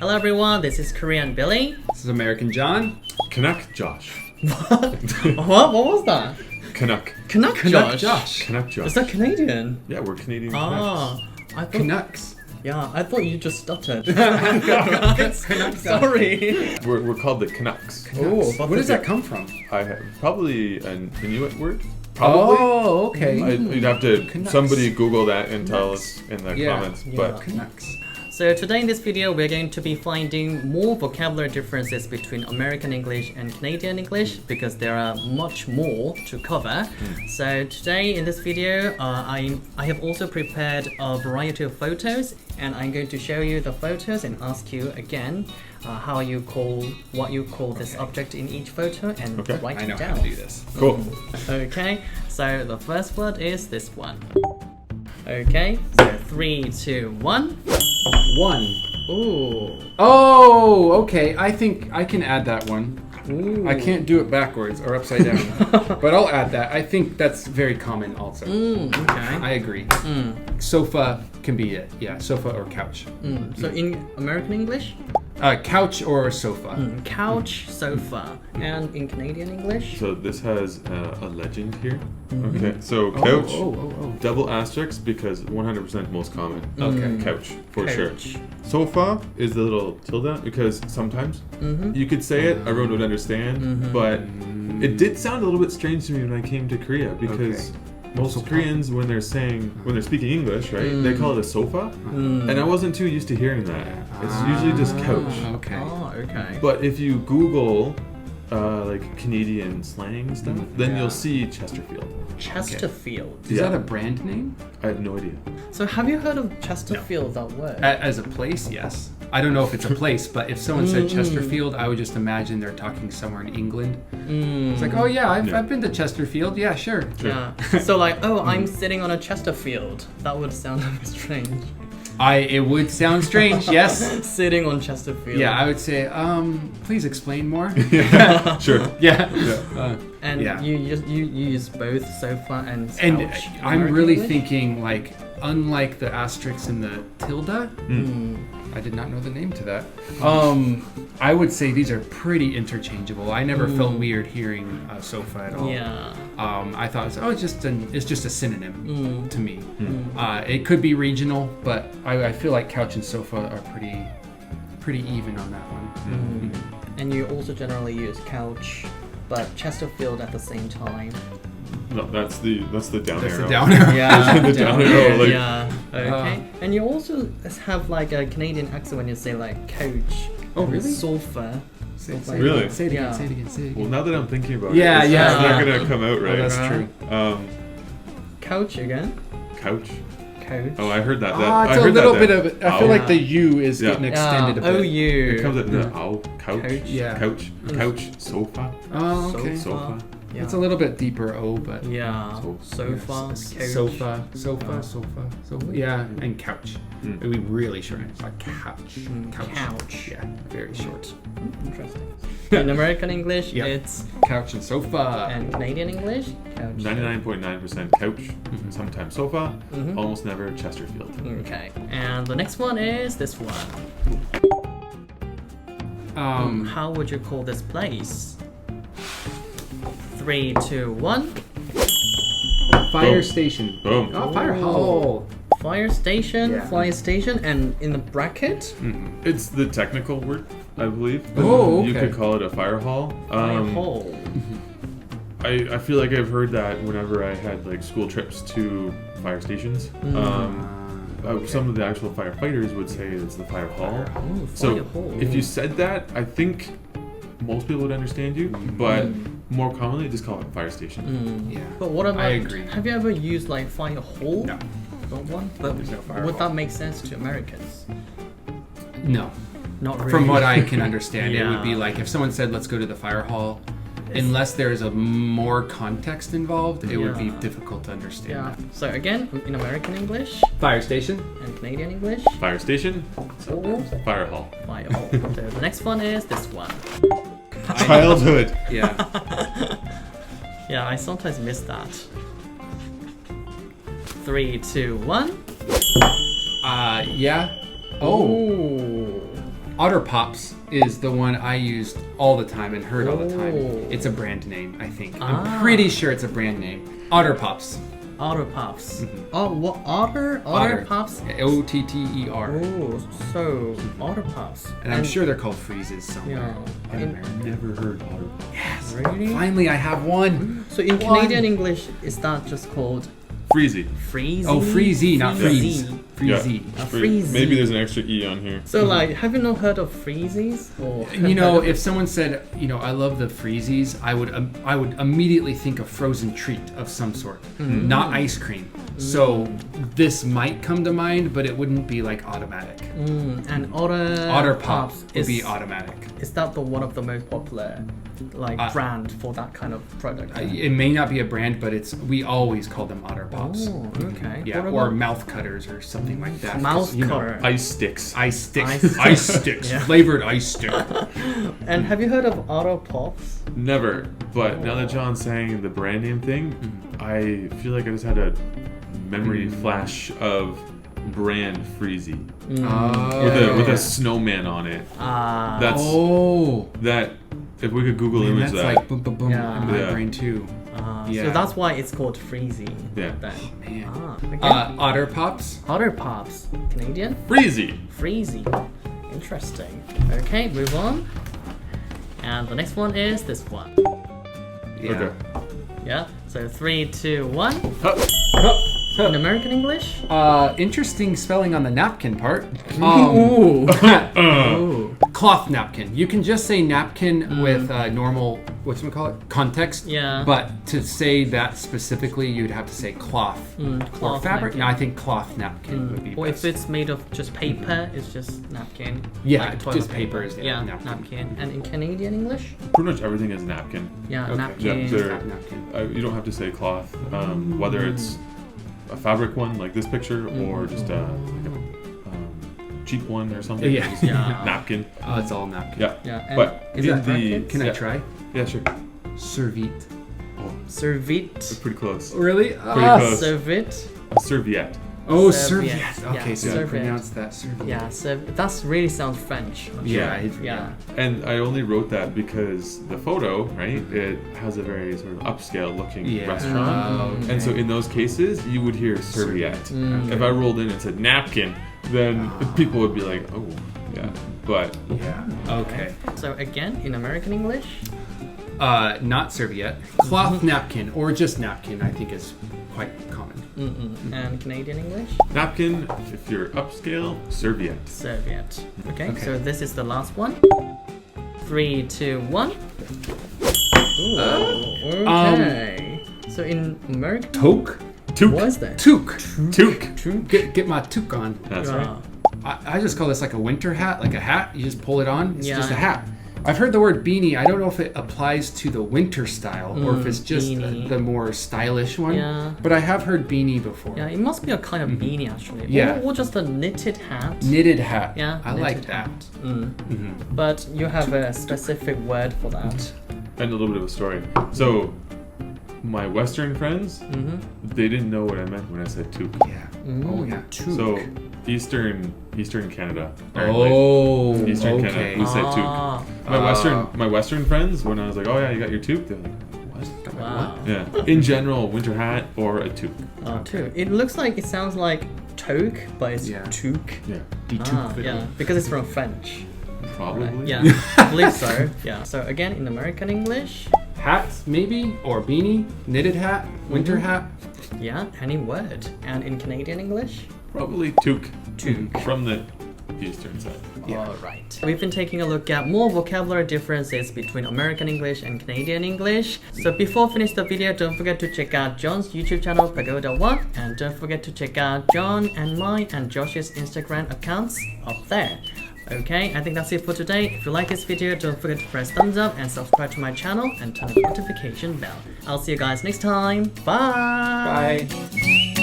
Hello everyone, this is Korean Billy. This is American John. Canuck Josh. What was that? Canuck. Canuck Josh. Canuck Josh. Is that Canadian? Yeah, we're Canadian Ah, Canucks. I thought. Canucks. Yeah, I thought you just stuttered. Canucks. Sorry. We're called the Canucks. Oh, Where does that come from? I have probably an Inuit word. Probably. Oh, okay. You'd have to Canucks. somebody Google that and tell us in the comments. But Canucks. So today in this video, we're going to be finding more vocabulary differences between American English and Canadian English because there are much more to cover. So today in this video, I have also prepared a variety of photos, and I'm going to show you the photos and ask you again what you call this object in each photo and write I know it down. how to do this. cool. Okay, so the first word is this one. Okay, so 3, 2, 1. 1. Ooh. Oh, okay. I think I can add that one. Ooh. I can't do it backwards or upside down, but I'll add that. I think that's very common also. Okay. I agree. Sofa can be it. Yeah, sofa or couch. So in American English? Couch or sofa. Couch, sofa. And in Canadian English? So this has a legend here. Okay, so couch, double asterisk because 100% most common. Okay. Couch, for Couch. sure. Sofa is the little tilde because sometimes you could say it, everyone would understand, but it did sound a little bit strange to me when I came to Korea because most Koreans, when they're speaking English, right, they call it a sofa, and I wasn't too used to hearing that. It's usually just couch. Okay. Oh, okay. But if you Google like Canadian slang stuff, then you'll see Chesterfield. Chesterfield. Is that a brand name? I have no idea. So have you heard of Chesterfield, that word? As a place, yes. I don't know if it's a place, but if someone said Chesterfield, I would just imagine they're talking somewhere in England. It's like, oh yeah, I've been to Chesterfield. Yeah, sure. Yeah. So like, oh, I'm sitting on a Chesterfield. That would sound a bit strange. It would sound strange, yes. Sitting on Chesterfield. Yeah, I would say, please explain more. Yeah, sure. Yeah. And yeah. you use both sofa and couch. And in I'm American really English? thinking, like, unlike the asterisk and the tilde, I did not know the name to that. I would say these are pretty interchangeable. I never felt weird hearing sofa at all. Yeah. I thought, it's just a synonym to me. It could be regional, but I feel like couch and sofa are pretty even on that one. And you also generally use couch, but Chesterfield at the same time. No, that's the down That's arrow. the down arrow. Yeah. The down arrow, like- Yeah. Okay. And you also have like a Canadian accent when you say like couch. Oh, and really? Sofa. Really? Say it again, Yeah. say it again, say it again. Well, now that I'm thinking about Yeah, it, it's yeah. not gonna come out right. That's true. Couch again. Couch. Couch. Oh, I heard that. It's I a heard little that bit there. of it. I feel like the U is getting extended a bit. OU. It comes at the ow, couch. Couch. Yeah. Couch. Couch. Sofa. Oh, okay. Sofa. Yeah. It's a little bit deeper O, but Yeah. Sofa. Couch. Sofa. Yeah, and couch. We really shorten it. It's like couch. Couch. Yeah, very short. Interesting. In American English, Yep. it's Couch and sofa. and Canadian English, couch. 99.9% couch. Sometimes sofa. Almost never Chesterfield. Okay. And the next one is this one. How would you call this place? 3, 2, 1. Fire Boom. station. Boom. Oh, fire hall. Fire station, Yeah. fire station, and in the bracket, It's the technical word, I believe. Oh, You okay. could call it a fire hall. fire hall. I feel like I've heard that whenever I had like school trips to fire stations. Some of the actual firefighters would say it's the fire hall. Oh, So fire hall. if you said that, I think most people would understand you, but more commonly just call it a fire station. Yeah. But what about? I agree. Have you ever used like fire hall? No. Not one. But There's no fire would hall. that make sense to Americans? No. Not really. From what I can understand, it would be Yeah. like if someone said, let's go to the fire hall, unless there's a more context involved, it would be Yeah. difficult to understand Yeah. that. So again, in American English Fire station. and Canadian English, Fire station, or fire hall. fire hall. So the next one is this one. Childhood. Yeah. Yeah, I sometimes miss that. 3, 2, 1. Yeah. Oh. Ooh. Otter Pops is the one I used all the time and heard all the time. Oh. It's a brand name, I think. Ah. I'm pretty sure it's a brand name. Otter Pops. Otter Pops. Oh, what Otter? Otter Pops? Otter. Oh, so Otter Pops. And I'm sure they're called freezes somewhere. Yeah. in America. Never heard Otter Pops. Yes. Really? Finally, I have one. So in One. Canadian English, is that just called Freezy. freezy? Oh, freezy, not freeze. Freezy. Freezy. A Free- freezy. Maybe there's an extra E on here. So like, have you not heard of freezies? Or You know, if someone said, you know, I love the freezies, I would immediately think of frozen treat of some sort, not ice cream. So this might come to mind, but it wouldn't be like automatic. And Otter Otter Pops would is, be automatic. Is that the one of the most popular like brand for that kind of product? It may not be a brand, but we always call them Otter Pops. Oh, okay. Yeah, What or about mouth cutters or something like that. mouth You know, cutter? Ice sticks. Ice sticks. Ice Ice sticks. sticks. Yeah. Flavored ice stick. And have you heard of Otter Pops? Never. But now that John's saying the brand name thing, I feel like I just had a memory flash of brand Freezy Oh. with a snowman on it. That's Oh. that. If we could Google Man, image that's that. like boom, boom, boom Yeah. in my Yeah. brain too. So that's why it's called freezy. Yeah. Then. Man. Okay. Otter Pops. Otter Pops. Canadian? Freezy. Freezy. Interesting. Okay, move on. And the next one is this one. Yeah. Okay. Yeah. So 3, 2, 1. Huh. In American English? Interesting spelling on the napkin part. Ooh. Ooh. Cloth napkin. You can just say napkin with normal, context. Yeah. But to say that specifically, you'd have to say cloth. Or Cloth fabric. napkin. No, I think cloth napkin would be Or best. if it's made of just paper, it's just napkin. Yeah, Like just toilet paper is, yeah, yeah, napkin. And in Canadian English? Pretty much everything is napkin. Yeah, Okay. napkin. Yeah, they're- Napkin. You don't have to say cloth, whether it's a fabric one like this picture or just a cheap one or something. Yeah. Just Yeah. napkin. Oh, it's all napkin. Yeah. Yeah. And But is in it the brackets? Can I Yeah. try? Yeah, sure. Serviette. That's Serviette. pretty close. Really? Pretty close. Serviette. A serviette. Oh, Serviette. serviette. Okay, Yeah, so I serviette. pronounce that serviette. Yeah, so that really sounds French. Yeah, Yeah. And I only wrote that because the photo, right, it has a very sort of upscale looking Yeah. restaurant. Okay. And so in those cases, you would hear serviette. Mm. If I rolled in and said napkin, then people would be like, oh, yeah. But Yeah. Okay. So again, in American English? Not serviette. Cloth napkin or just napkin, I think is quite common. And Canadian English? napkin, if you're upscale, serviette. Serviette. Okay, Okay. so this is the last one. 3, 2, 1. Ooh, okay. So in American, Toque? Toque. what is that? Toque. Toque. Get my toque on. That's Yeah. right. I just call this like a winter hat, like a hat. You just pull it on. It's Yeah. just a hat. I've heard the word beanie. I don't know if it applies to the winter style or if it's just beanie. the more stylish one. Yeah. But I have heard beanie before. Yeah, it must be a kind of beanie actually. Yeah. Or just a knitted hat. Knitted hat. Yeah, I knitted like that. hat. But you have a specific word for that. And a little bit of a story. So, my Western friends, they didn't know what I meant when I said toque. Yeah. Oh yeah. So, Eastern Canada. apparently. Oh. Eastern okay. Canada. We say toque. Ah, My Western friends, when I was like, oh yeah, you got your toque, they're like, what? wow. Yeah. In general, winter hat or a toque. Toque. It looks like it sounds like toque, but it's Yeah. toque. Yeah. Yeah, because it's from French. Probably. Yeah, I believe so. Yeah. So again, in American English, Hats maybe or beanie, knitted hat, winter hat. yeah, any word. And in Canadian English, Probably toque. Toque. From the Eastern side. Yeah. all right. We've been taking a look at more vocabulary differences between American English and Canadian English. So before finish the video, don't forget to check out John's YouTube channel, Pagoda1, and don't forget to check out John and mine and Josh's Instagram accounts up there. Okay, I think that's it for today. If you like this video, don't forget to press thumbs up and subscribe to my channel and turn on the notification bell. I'll see you guys next time. Bye! Bye.